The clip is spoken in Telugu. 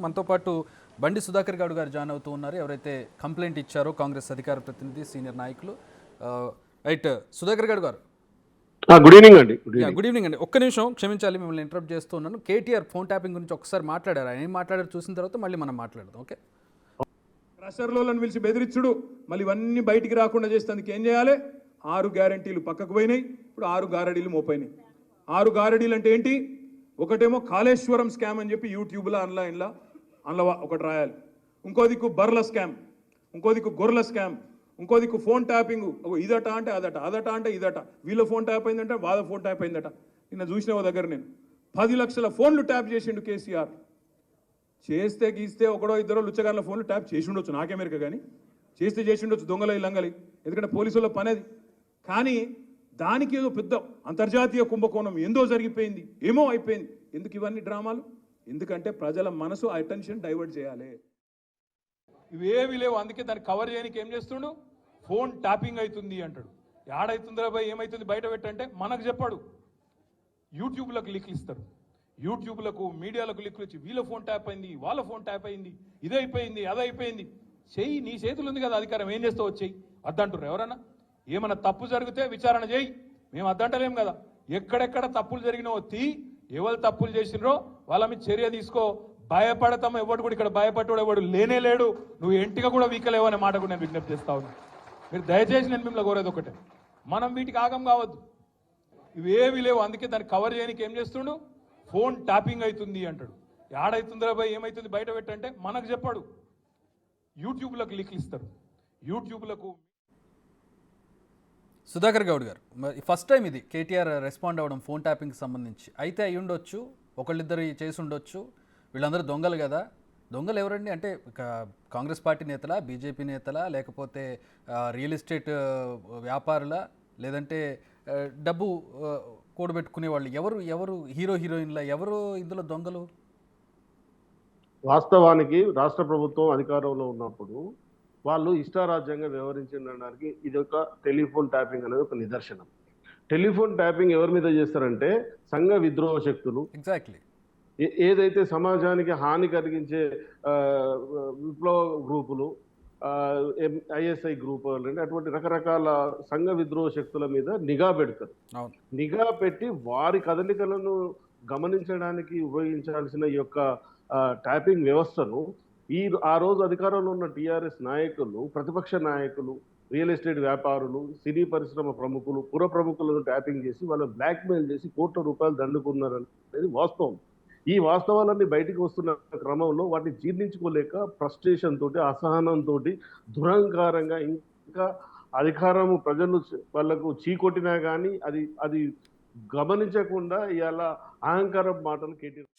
మనతో పాటు బండి సుధాకర్ గౌడ్ గారు జాయిన్ అవుతూ ఉన్నారు. ఎవరైతే కంప్లైంట్ ఇచ్చారో కాంగ్రెస్ అధికార ప్రతినిధి సీనియర్ నాయకులు. రైట్, సుధాకర్ గౌడ్ గారు గుడ్ ఈవినింగ్ అండి. గుడ్ ఈవినింగ్ అండి. ఒక్క నిమిషం క్షమించాలి, మిమ్మల్ని ఇంటరప్ట్ చేస్తూ ఉన్నాను. కేటీఆర్ ఫోన్ ట్యాపింగ్ గురించి ఒకసారి మాట్లాడారు. ఆయన ఏం మాట్లాడారు చూసిన తర్వాత మళ్ళీ మనం మాట్లాడదాం. ఓకే, ప్రెషర్లను పిలిచి బెదిరించుడు, మళ్ళీ ఇవన్నీ బయటికి రాకుండా చేసేందుకు ఏం చేయాలి? 6 గ్యారంటీలు పక్కకు పోయినాయి, ఇప్పుడు 6 గారడీలు మోపోయినాయి. 6 గారడీలు అంటే ఏంటి? ఒకటేమో కాళేశ్వరం స్కామ్ అని చెప్పి యూట్యూబ్లో అందులో ఒకటి రాయాలి. ఇంకో దిక్కు బర్ల స్కామ్, ఇంకో దిక్కు గొర్రెల స్కామ్, ఇంకో దిక్కు ఫోన్ ట్యాపింగ్. ఇదట అంటే అదట, అదట అంటే ఇదట. వీళ్ళ ఫోన్ ట్యాప్ అయిందంటే వాళ్ళ ఫోన్ ట్యాప్ అయిందట. నిన్న చూసిన దగ్గర నేను 10 లక్షల ఫోన్లు ట్యాప్ చేసిండు కేసీఆర్. చేస్తే గీస్తే ఒకడో ఇద్దరో లుచ్చగాళ్ళ ఫోన్లు ట్యాప్ చేసి ఉండొచ్చు, నాకేమెరక, కానీ చేసి ఉండొచ్చు దొంగలై లంగలి. ఎందుకంటే పోలీసుల పని అది. కానీ దానికి ఏదో పెద్ద అంతర్జాతీయ కుంభకోణం ఏందో జరిగిపోయింది, ఏమో అయిపోయింది. ఎందుకు ఇవన్నీ డ్రామాలు? ఎందుకంటే ప్రజల మనసు అటెన్షన్ డైవర్ట్ చేయాలి. ఇవేవి లేవు, అందుకే దాన్ని కవర్ చేయడానికి ఏం చేస్తుండు? ఫోన్ ట్యాపింగ్ అవుతుంది అంటాడు. ఏడవుతుందిరా భయ్, ఏమవుతుంది బయట పెట్టంటే మనకు చెప్పాడు. యూట్యూబ్లకు లింక్లు ఇస్తారు, యూట్యూబ్లకు మీడియాలకు లింకులు ఇచ్చి వీళ్ళ ఫోన్ ట్యాప్ అయింది, వాళ్ళ ఫోన్ ట్యాప్ అయింది, ఇదైపోయింది, అదైపోయింది. చెయ్యి, నీ చేతులు ఉంది కదా అధికారం, ఏం చేస్తావు వచ్చేయి. అద్దంటారు ఎవరన్నా? ఏమన్నా తప్పు జరిగితే విచారణ చేయి, మేము అద్దంటలేం కదా. ఎక్కడెక్కడ తప్పులు జరిగినావో ఎవరు తప్పులు చేసినరో వాళ్ళ మీద చర్య తీసుకో. భయపడతాం, ఎవడు కూడా ఇక్కడ భయపడ్డాడు ఎవడు లేనే లేడు. నువ్వు ఎంటిగా కూడా వీకలేవు అనే మాట కూడా నేను విజ్ఞప్తి చేస్తా ఉన్నా. మీరు దయచేసి నేను మిమ్మల్ని కోరేది ఒకటే, మనం వీటికి ఆగం కావద్దు. ఇవేవి లేవు, అందుకే దాన్ని కవర్ చేయడానికి ఏం చేస్తుండు? ఫోన్ ట్యాపింగ్ అవుతుంది అంటాడు. ఏడవుతుందిరా భయ్, ఏమవుతుంది బయట పెట్టంటే మనకు చెప్పాడు. యూట్యూబ్లకు లింక్లు ఇస్తారు, యూట్యూబ్లకు. సుధాకర్ గౌడ్ గారు, ఫస్ట్ టైం ఇది కేటీఆర్ రెస్పాండ్ అవ్వడం ఫోన్ ట్యాపింగ్కి సంబంధించి. అయితే అయి ఉండొచ్చు, ఒకళ్ళిద్దరు చేసి ఉండొచ్చు. వీళ్ళందరూ దొంగలు కదా. దొంగలు ఎవరండి అంటే కాంగ్రెస్ పార్టీ నేతలా, బీజేపీ నేతలా, లేకపోతే రియల్ ఎస్టేట్ వ్యాపారులా, లేదంటే డబ్బు కూడబెట్టుకునే వాళ్ళు ఎవరు? ఎవరు హీరో హీరోయిన్లా? ఎవరు ఇందులో దొంగలు? వాస్తవానికి రాష్ట్ర ప్రభుత్వం అధికారంలో ఉన్నప్పుడు వాళ్ళు ఇష్టారాజ్యంగా వ్యవహరించడానికి ఇది ఒక టెలిఫోన్ ట్యాపింగ్ అనేది ఒక నిదర్శనం. టెలిఫోన్ ట్యాపింగ్ ఎవరి మీద చేస్తారంటే సంఘ విద్రోహ శక్తులు, ఎగ్జాక్ట్లీ ఏదైతే సమాజానికి హాని కలిగించే విప్లవ గ్రూపులు, ఐఎస్ఐ గ్రూప్ అటువంటి రకరకాల సంఘ విద్రోహ శక్తుల మీద నిఘా పెడతారు. నిఘా పెట్టి వారి కదలికలను గమనించడానికి ఉపయోగించాల్సిన ఈ యొక్క ట్యాపింగ్ వ్యవస్థను ఆ రోజు అధికారంలో ఉన్న టీఆర్ఎస్ నాయకులు, ప్రతిపక్ష నాయకులు, రియల్ ఎస్టేట్ వ్యాపారులు, సినీ పరిశ్రమ ప్రముఖులు, పుర ప్రముఖులను ట్యాపింగ్ చేసి వాళ్ళు బ్లాక్మెయిల్ చేసి కోట్ల రూపాయలు దండుకున్నారనేది వాస్తవం. ఈ వాస్తవాలన్నీ బయటికి వస్తున్న క్రమంలో వాటిని జీర్ణించుకోలేక ఫ్రస్ట్రేషన్ తోటి, అసహనంతో, దురహంకారంగా ఇంకా అధికారము ప్రజలు వాళ్లకు చీకొట్టినా కానీ అది గమనించకుండా ఇలా అహంకారం మాటలు కేటీఆర్